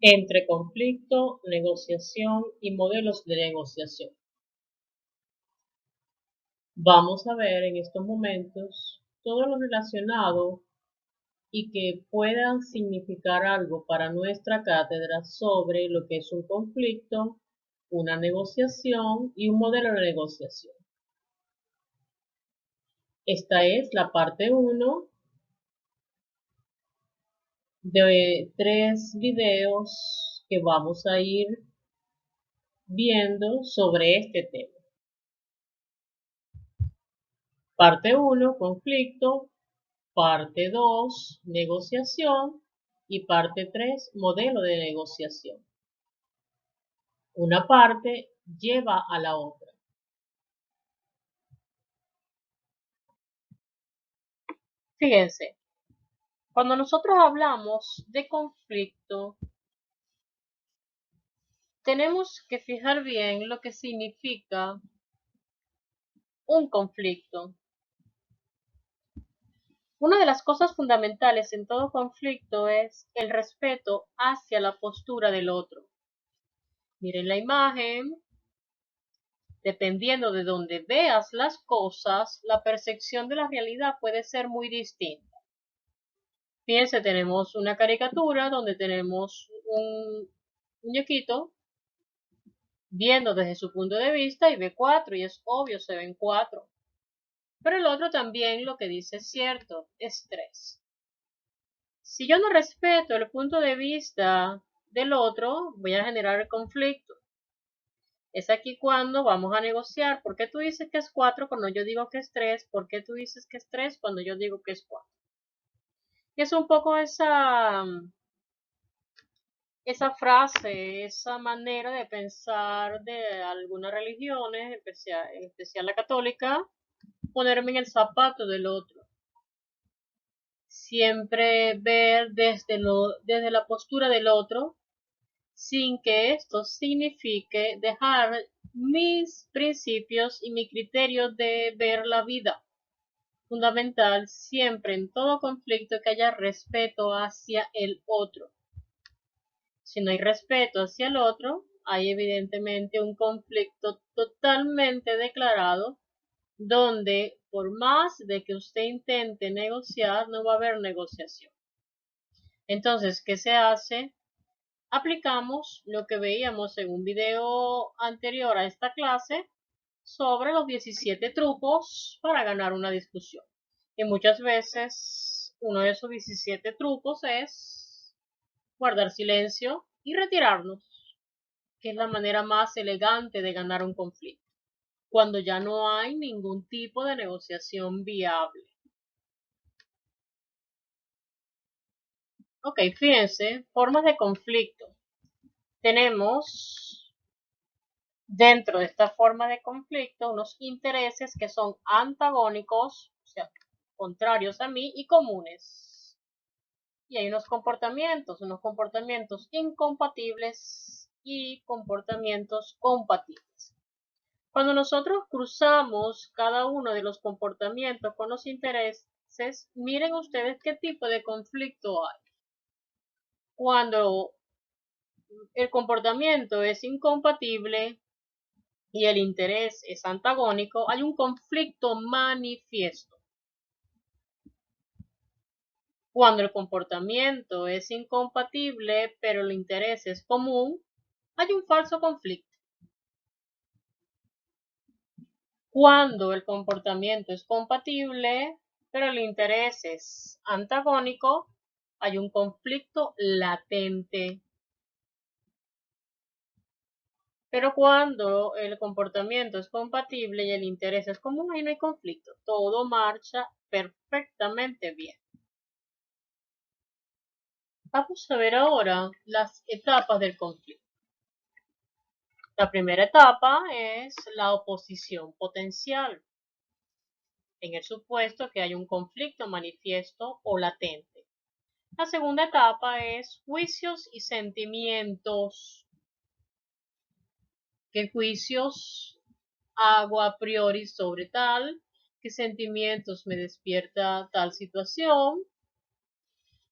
entre conflicto, negociación y modelos de negociación. Vamos a ver en estos momentos todo lo relacionado y que puedan significar algo para nuestra cátedra sobre lo que es un conflicto, una negociación y un modelo de negociación. Esta es la parte 1 de 3 videos que vamos a ir viendo sobre este tema. Parte 1, conflicto. Parte 2, negociación. Y parte 3, modelo de negociación. Una parte lleva a la otra. Fíjense, cuando nosotros hablamos de conflicto, tenemos que fijar bien lo que significa un conflicto. Una de las cosas fundamentales en todo conflicto es el respeto hacia la postura del otro. Miren la imagen. Dependiendo de donde veas las cosas, la percepción de la realidad puede ser muy distinta. Fíjense, tenemos una caricatura donde tenemos un muñequito viendo desde su punto de vista y ve 4 y es obvio, se ven 4. Pero el otro también lo que dice es cierto, es 3. Si yo no respeto el punto de vista del otro, voy a generar conflicto. Es aquí cuando vamos a negociar. ¿Por qué tú dices que es 4 cuando yo digo que es 3? ¿Por qué tú dices que es 3 cuando yo digo que es 4? Y es un poco esa frase, esa manera de pensar de algunas religiones, en especial la católica, ponerme en el zapato del otro. Siempre ver desde la postura del otro, sin que esto signifique dejar mis principios y mi criterio de ver la vida. Fundamental siempre en todo conflicto que haya respeto hacia el otro. Si no hay respeto hacia el otro, hay evidentemente un conflicto totalmente declarado donde por más de que usted intente negociar, no va a haber negociación. Entonces, ¿qué se hace? Aplicamos lo que veíamos en un video anterior a esta clase sobre los 17 trucos para ganar una discusión. Y muchas veces uno de esos 17 trucos es guardar silencio y retirarnos, que es la manera más elegante de ganar un conflicto, cuando ya no hay ningún tipo de negociación viable. Ok, fíjense, formas de conflicto. Tenemos dentro de esta forma de conflicto unos intereses que son antagónicos, o sea, contrarios a mí y comunes. Y hay unos comportamientos incompatibles y comportamientos compatibles. Cuando nosotros cruzamos cada uno de los comportamientos con los intereses, miren ustedes qué tipo de conflicto hay. Cuando el comportamiento es incompatible y el interés es antagónico, hay un conflicto manifiesto. Cuando el comportamiento es incompatible, pero el interés es común, hay un falso conflicto. Cuando el comportamiento es compatible, pero el interés es antagónico, hay un conflicto latente. Pero cuando el comportamiento es compatible y el interés es común, ahí no hay conflicto. Todo marcha perfectamente bien. Vamos a ver ahora las etapas del conflicto. La primera etapa es la oposición potencial, en el supuesto que hay un conflicto manifiesto o latente. La segunda etapa es juicios y sentimientos. ¿Qué juicios hago a priori sobre tal? ¿Qué sentimientos me despierta tal situación?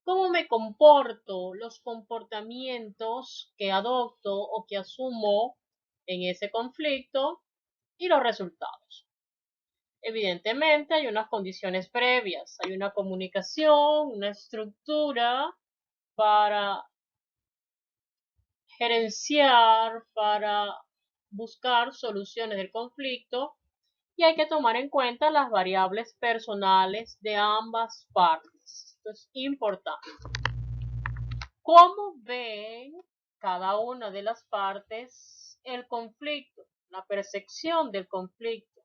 ¿Cómo me comporto? Los comportamientos que adopto o que asumo en ese conflicto y los resultados. Evidentemente hay unas condiciones previas, hay una comunicación, una estructura para gerenciar, para buscar soluciones del conflicto y hay que tomar en cuenta las variables personales de ambas partes. Esto es importante. ¿Cómo ven cada una de las partes el conflicto, la percepción del conflicto?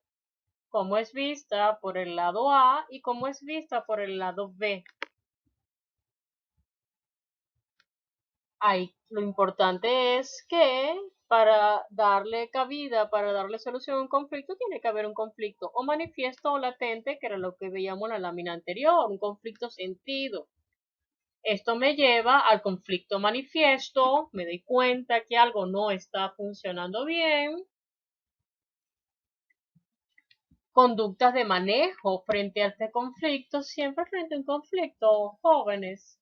¿Cómo es vista por el lado A y cómo es vista por el lado B? Ahí, lo importante es que para darle cabida, para darle solución a un conflicto, tiene que haber un conflicto o manifiesto o latente, que era lo que veíamos en la lámina anterior, un conflicto sentido. Esto me lleva al conflicto manifiesto, me doy cuenta que algo no está funcionando bien. Conductas de manejo frente a este conflicto, siempre frente a un conflicto, jóvenes.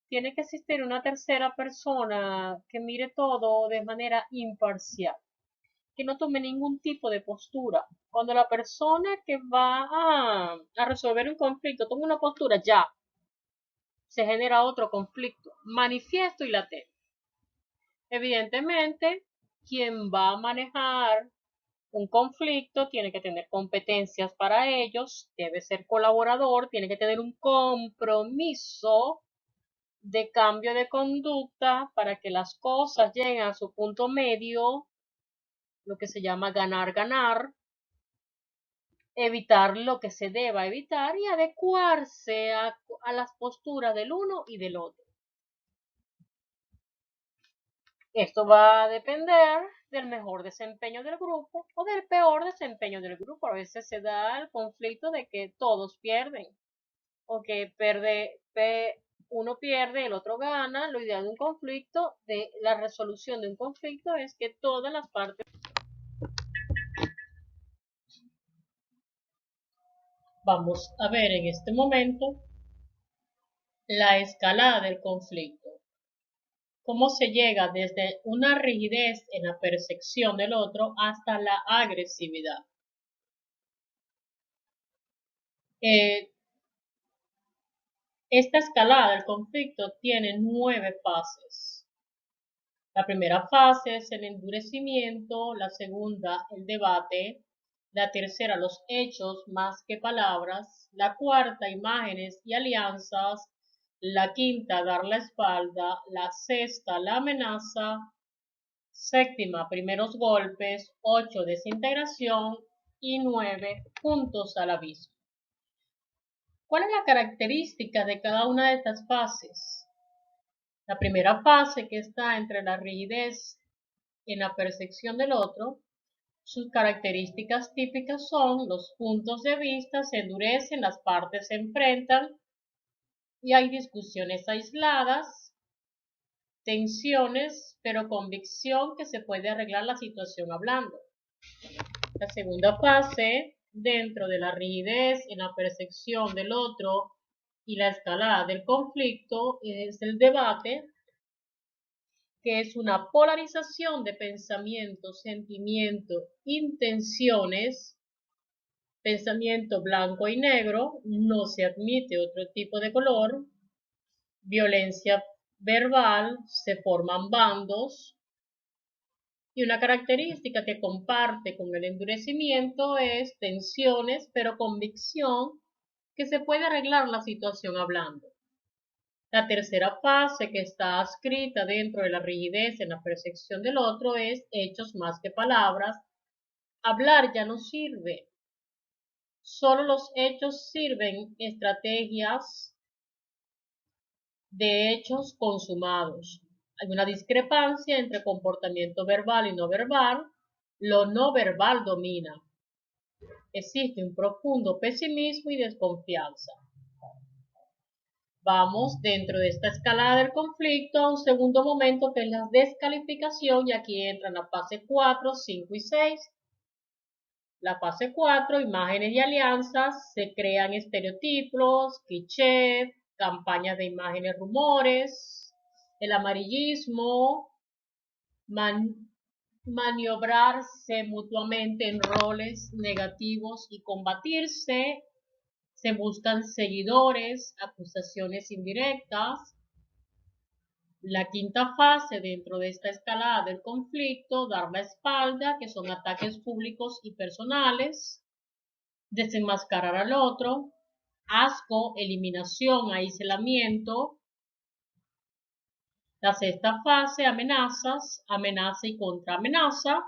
Tiene que existir una tercera persona que mire todo de manera imparcial, que no tome ningún tipo de postura. Cuando la persona que va a resolver un conflicto toma una postura, ya se genera otro conflicto, manifiesto y latente. Evidentemente, quien va a manejar un conflicto tiene que tener competencias para ellos, debe ser colaborador, tiene que tener un compromiso de cambio de conducta para que las cosas lleguen a su punto medio, lo que se llama ganar-ganar, evitar lo que se deba evitar y adecuarse a las posturas del uno y del otro. Esto va a depender del mejor desempeño del grupo o del peor desempeño del grupo. A veces se da el conflicto de que todos pierden o que uno pierde, el otro gana. Lo ideal de un conflicto, de la resolución de un conflicto, es que todas las partes. Vamos a ver en este momento la escalada del conflicto. Cómo se llega desde una rigidez en la percepción del otro hasta la agresividad. Eh, Esta escalada del conflicto tiene 9 fases. La primera fase es el endurecimiento, la segunda el debate, la tercera los hechos más que palabras, la cuarta imágenes y alianzas, la quinta dar la espalda, la sexta la amenaza, séptima primeros golpes, 8 desintegración y 9 puntos al aviso. ¿Cuál es la característica de cada una de estas fases? La primera fase, que está entre la rigidez en la percepción del otro, sus características típicas son los puntos de vista se endurecen, las partes se enfrentan y hay discusiones aisladas, tensiones, pero convicción que se puede arreglar la situación hablando. La segunda fase, dentro de la rigidez en la percepción del otro y la escalada del conflicto, es el debate, que es una polarización de pensamiento, sentimiento, intenciones, pensamiento blanco y negro, no se admite otro tipo de color, violencia verbal, se forman bandos, y una característica que comparte con el endurecimiento es tensiones, pero convicción que se puede arreglar la situación hablando. La tercera fase, que está adscrita dentro de la rigidez en la percepción del otro, es hechos más que palabras. Hablar ya no sirve. Solo los hechos sirven, estrategias de hechos consumados. Hay una discrepancia entre comportamiento verbal y no verbal. Lo no verbal domina. Existe un profundo pesimismo y desconfianza. Vamos dentro de esta escalada del conflicto a un segundo momento, que es la descalificación, y aquí entran la fase 4, 5 y 6. La fase 4, imágenes y alianzas, se crean estereotipos, clichés, campañas de imágenes, rumores, el amarillismo, maniobrarse mutuamente en roles negativos y combatirse, se buscan seguidores, acusaciones indirectas. La quinta fase dentro de esta escalada del conflicto, dar la espalda, que son ataques públicos y personales, desenmascarar al otro, asco, eliminación, aislamiento. La sexta fase, amenazas, amenaza y contraamenaza,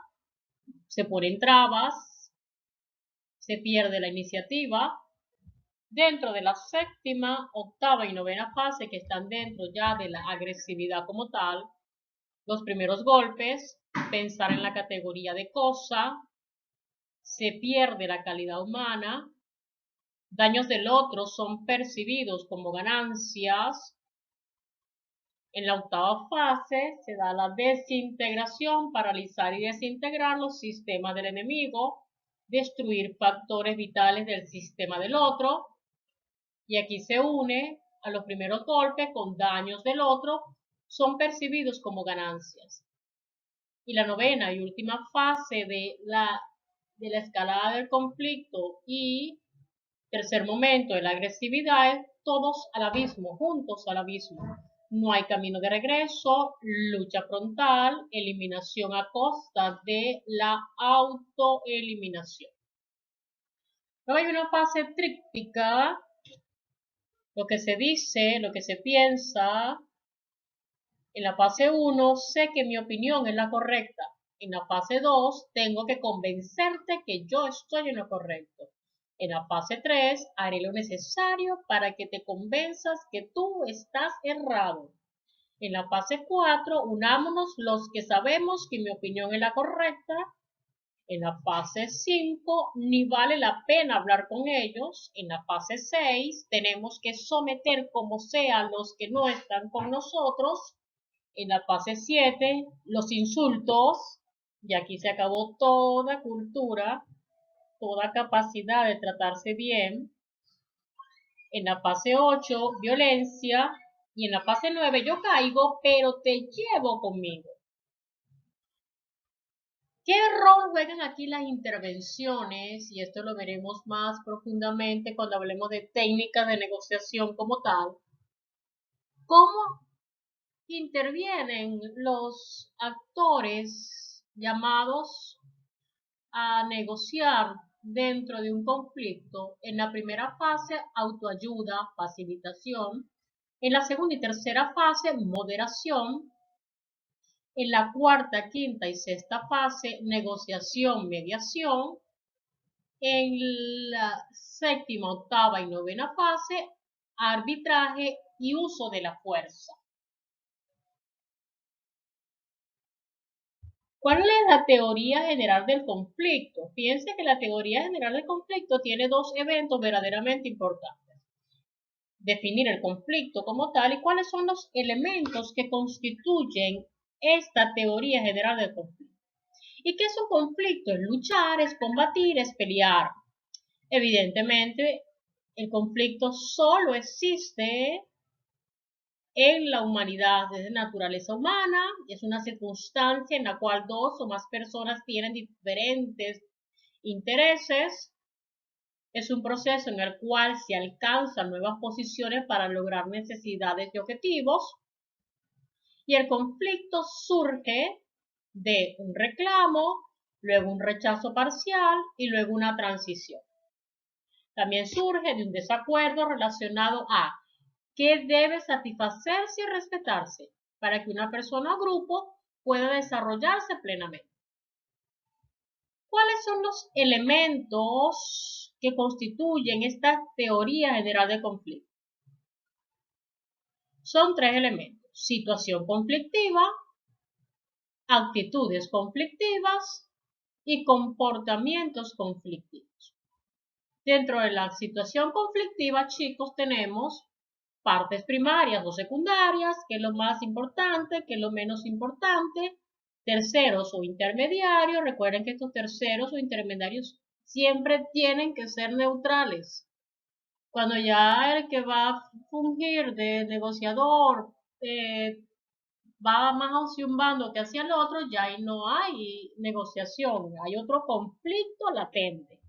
se ponen trabas, se pierde la iniciativa. Dentro de la séptima, octava y novena fase, que están dentro ya de la agresividad como tal, los primeros golpes, pensar en la categoría de cosa, se pierde la calidad humana, daños del otro son percibidos como ganancias. En la octava fase se da la desintegración, paralizar y desintegrar los sistemas del enemigo, destruir factores vitales del sistema del otro, y aquí se une a los primeros golpes con daños del otro, son percibidos como ganancias. Y la novena y última fase de la escalada del conflicto y tercer momento de la agresividad es todos al abismo, juntos al abismo. No hay camino de regreso, lucha frontal, eliminación a costa de la autoeliminación. Luego hay una fase tríptica, lo que se dice, lo que se piensa. En la fase 1 sé que mi opinión es la correcta. En la fase 2 tengo que convencerte que yo estoy en lo correcto. En la fase 3 haré lo necesario para que te convenzas que tú estás errado. En la fase 4 unámonos los que sabemos que mi opinión es la correcta. En la fase 5 ni vale la pena hablar con ellos. En la fase 6 tenemos que someter como sea a los que no están con nosotros. En la fase 7, los insultos, y aquí se acabó toda cultura, toda capacidad de tratarse bien. En la fase 8, violencia, y en la fase 9, yo caigo, pero te llevo conmigo. ¿Qué rol juegan aquí las intervenciones? Y esto lo veremos más profundamente cuando hablemos de técnicas de negociación como tal. ¿Cómo intervienen los actores llamados a negociar dentro de un conflicto? En la primera fase, autoayuda, facilitación. En la segunda y tercera fase, moderación. En la cuarta, quinta y sexta fase, negociación, mediación. En la séptima, octava y novena fase, arbitraje y uso de la fuerza. ¿Cuál es la teoría general del conflicto? Fíjense que la teoría general del conflicto tiene dos eventos verdaderamente importantes. Definir el conflicto como tal y cuáles son los elementos que constituyen esta teoría general del conflicto. ¿Y qué es un conflicto? Es luchar, es combatir, es pelear. Evidentemente, el conflicto solo existe en la humanidad, es de naturaleza humana, es una circunstancia en la cual dos o más personas tienen diferentes intereses, es un proceso en el cual se alcanzan nuevas posiciones para lograr necesidades y objetivos, y el conflicto surge de un reclamo, luego un rechazo parcial y luego una transición. También surge de un desacuerdo relacionado a ¿qué debe satisfacerse y respetarse para que una persona o grupo pueda desarrollarse plenamente? ¿Cuáles son los elementos que constituyen esta teoría general de conflicto? Son tres elementos: situación conflictiva, actitudes conflictivas y comportamientos conflictivos. Dentro de la situación conflictiva, chicos, tenemos partes primarias o secundarias, qué es lo más importante, qué es lo menos importante, terceros o intermediarios. Recuerden que estos terceros o intermediarios siempre tienen que ser neutrales. Cuando ya el que va a fungir de negociador va más hacia un bando que hacia el otro, ya ahí no hay negociación, hay otro conflicto latente.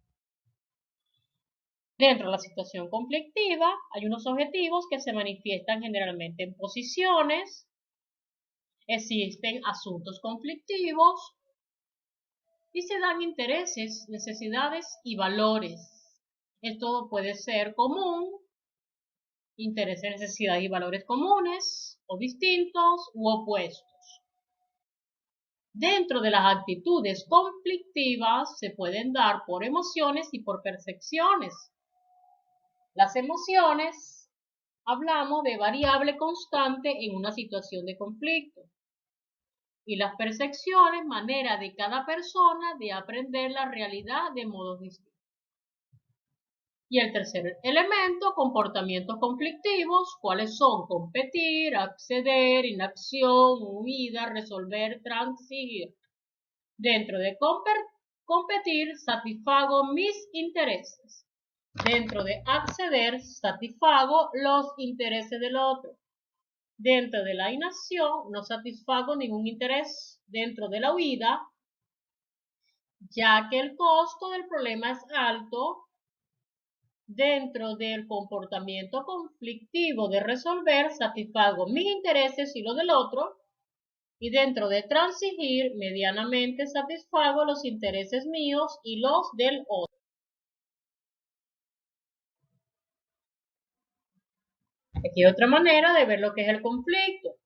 Dentro de la situación conflictiva hay unos objetivos que se manifiestan generalmente en posiciones, existen asuntos conflictivos y se dan intereses, necesidades y valores. Esto puede ser común, intereses, necesidades y valores comunes o distintos u opuestos. Dentro de las actitudes conflictivas se pueden dar por emociones y por percepciones. Las emociones, hablamos de variable constante en una situación de conflicto. Y las percepciones, manera de cada persona de aprender la realidad de modos distintos. Y el tercer elemento, comportamientos conflictivos, ¿cuáles son? Competir, acceder, inacción, huida, resolver, transigir. Dentro de competir, satisfago mis intereses. Dentro de acceder, satisfago los intereses del otro. Dentro de la inacción, no satisfago ningún interés. Dentro de la huida, ya que el costo del problema es alto. Dentro del comportamiento conflictivo de resolver, satisfago mis intereses y los del otro. Y dentro de transigir, medianamente satisfago los intereses míos y los del otro. Aquí hay otra manera de ver lo que es el conflicto.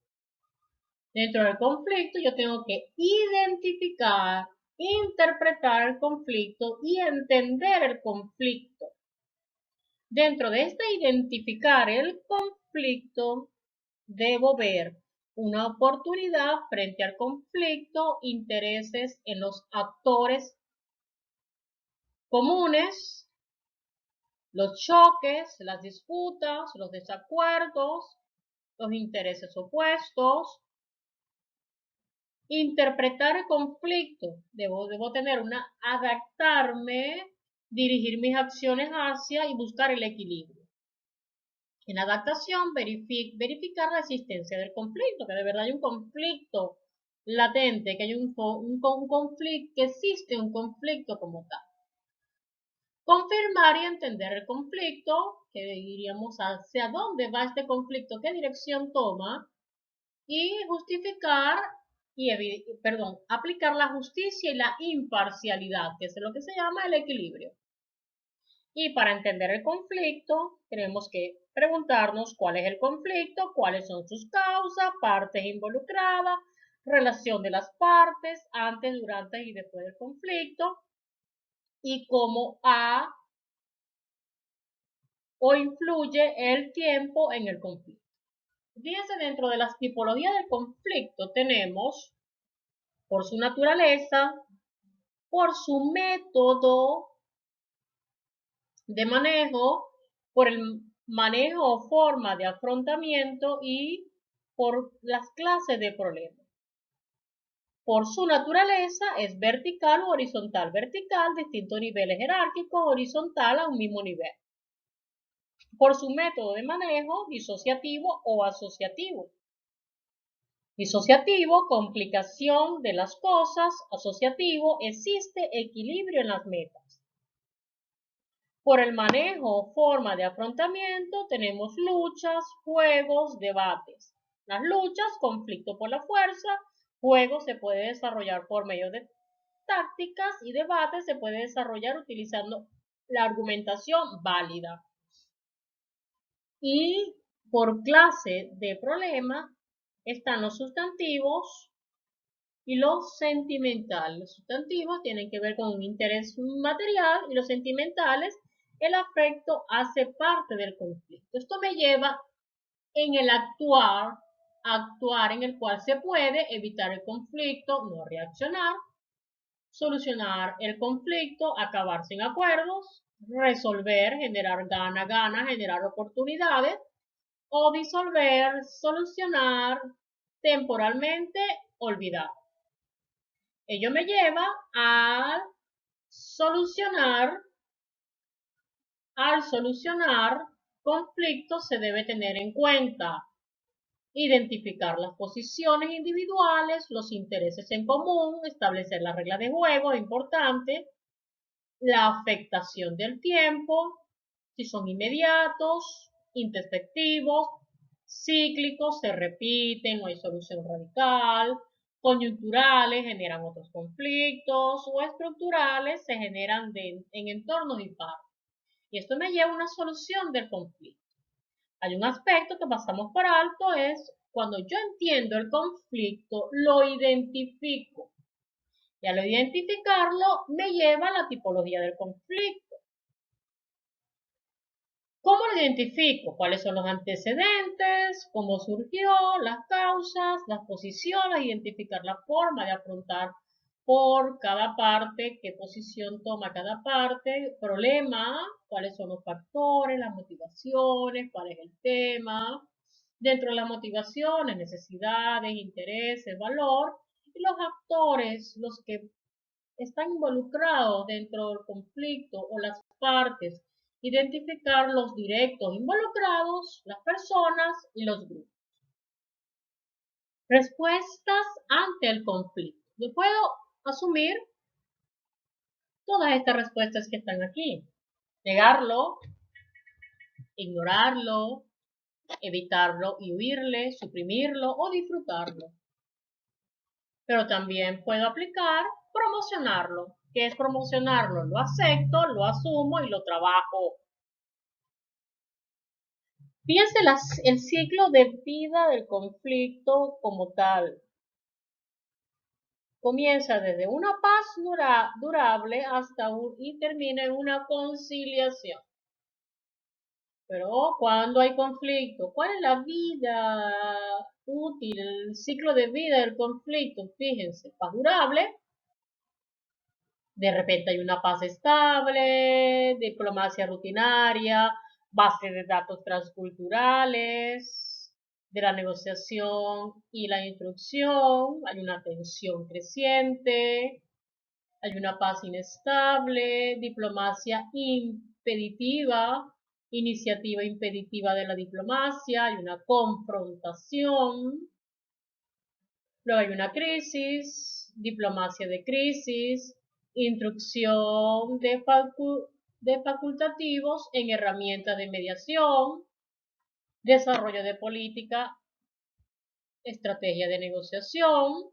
Dentro del conflicto yo tengo que identificar, interpretar el conflicto y entender el conflicto. Dentro de este identificar el conflicto, debo ver una oportunidad frente al conflicto, intereses en los actores comunes, los choques, las disputas, los desacuerdos, los intereses opuestos. Interpretar el conflicto, debo tener adaptarme, dirigir mis acciones hacia y buscar el equilibrio. En adaptación, verificar la existencia del conflicto, que de verdad hay un conflicto latente, que hay un conflicto, que existe un conflicto como tal. Confirmar y entender el conflicto, que diríamos hacia dónde va este conflicto, qué dirección toma, y justificar aplicar la justicia y la imparcialidad, que es lo que se llama el equilibrio. Y para entender el conflicto, tenemos que preguntarnos cuál es el conflicto, cuáles son sus causas, partes involucradas, relación de las partes, antes, durante y después del conflicto, y cómo o influye el tiempo en el conflicto. Fíjense, dentro de las tipologías del conflicto tenemos, por su naturaleza, por su método de manejo, por el manejo o forma de afrontamiento y por las clases de problemas. Por su naturaleza es vertical o horizontal. Vertical, distintos niveles jerárquicos, horizontal a un mismo nivel. Por su método de manejo, disociativo o asociativo. Disociativo, complicación de las cosas. Asociativo, existe equilibrio en las metas. Por el manejo o forma de afrontamiento tenemos luchas, juegos, debates. Las luchas, conflicto por la fuerza, juego se puede desarrollar por medio de tácticas y debate se puede desarrollar utilizando la argumentación válida. Y por clase de problema están los sustantivos y los sentimentales. Los sustantivos tienen que ver con un interés material y los sentimentales, el afecto hace parte del conflicto. Esto me lleva en el actuar en el cual se puede evitar el conflicto, no reaccionar, solucionar el conflicto, acabar sin acuerdos, resolver, generar gana, generar oportunidades, o disolver, solucionar, temporalmente, olvidar. Ello me lleva al solucionar conflicto se debe tener en cuenta: identificar las posiciones individuales, los intereses en común, establecer las reglas de juego, es importante, la afectación del tiempo, si son inmediatos, introspectivos, cíclicos, se repiten, no hay solución radical, coyunturales, generan otros conflictos, o estructurales, se generan en entornos dispares. Y esto me lleva a una solución del conflicto. Hay un aspecto que pasamos por alto, es cuando yo entiendo el conflicto, lo identifico. Y al identificarlo, me lleva a la tipología del conflicto. ¿Cómo lo identifico? ¿Cuáles son los antecedentes? ¿Cómo surgió? Las causas, las posiciones, identificar la forma de afrontar por cada parte, qué posición toma cada parte, problema, cuáles son los factores, las motivaciones, cuál es el tema. Dentro de las motivaciones, necesidades, intereses, valor, y los actores, los que están involucrados dentro del conflicto o las partes, identificar los directos involucrados, las personas y los grupos. Respuestas ante el conflicto. Yo puedo asumir todas estas respuestas que están aquí: negarlo, ignorarlo, evitarlo y huirle, suprimirlo o disfrutarlo. Pero también puedo aplicar promocionarlo. ¿Qué es promocionarlo? Lo acepto, lo asumo y lo trabajo. Fíjense el ciclo de vida del conflicto como tal. Comienza desde una paz durable y termina en una conciliación. Pero cuando hay conflicto, ¿cuál es la vida útil, el ciclo de vida del conflicto? Fíjense, paz durable, de repente hay una paz estable, diplomacia rutinaria, base de datos transculturales, de la negociación y la instrucción, hay una tensión creciente, hay una paz inestable, diplomacia impeditiva, iniciativa impeditiva de la diplomacia, hay una confrontación, luego hay una crisis, diplomacia de crisis, instrucción de facultativos en herramientas de mediación, desarrollo de política, estrategia de negociación.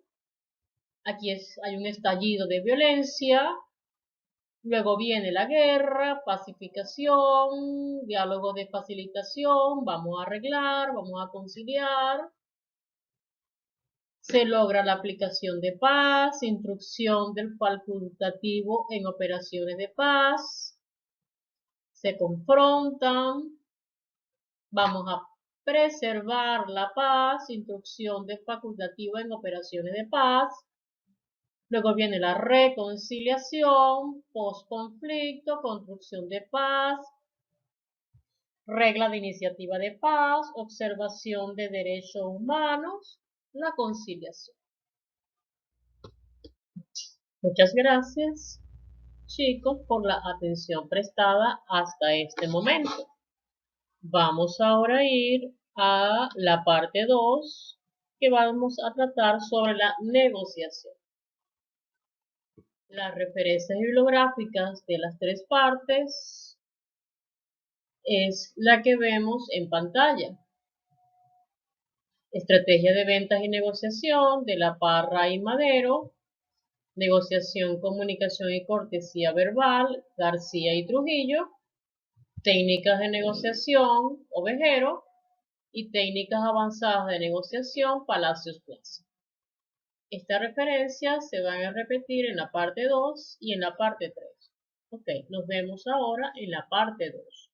Aquí hay un estallido de violencia, luego viene la guerra, pacificación, diálogo de facilitación, vamos a arreglar, vamos a conciliar. Se logra la aplicación de paz, instrucción del facultativo en operaciones de paz. Se confrontan, vamos a preservar la paz, instrucción del facultativo en operaciones de paz. Luego viene la reconciliación, posconflicto, construcción de paz, regla de iniciativa de paz, observación de derechos humanos, la conciliación. Muchas gracias, chicos, por la atención prestada hasta este momento. Vamos ahora a ir a la parte 2, que vamos a tratar sobre la negociación. Las referencias bibliográficas de las tres partes es la que vemos en pantalla. Estrategia de ventas y negociación de La Parra y Madero. Negociación, comunicación y cortesía verbal, García y Trujillo. Técnicas de negociación, Ovejero. Y técnicas avanzadas de negociación, Palacios Plaza. Estas referencias se van a repetir en la parte 2 y en la parte 3. Ok, nos vemos ahora en la parte 2.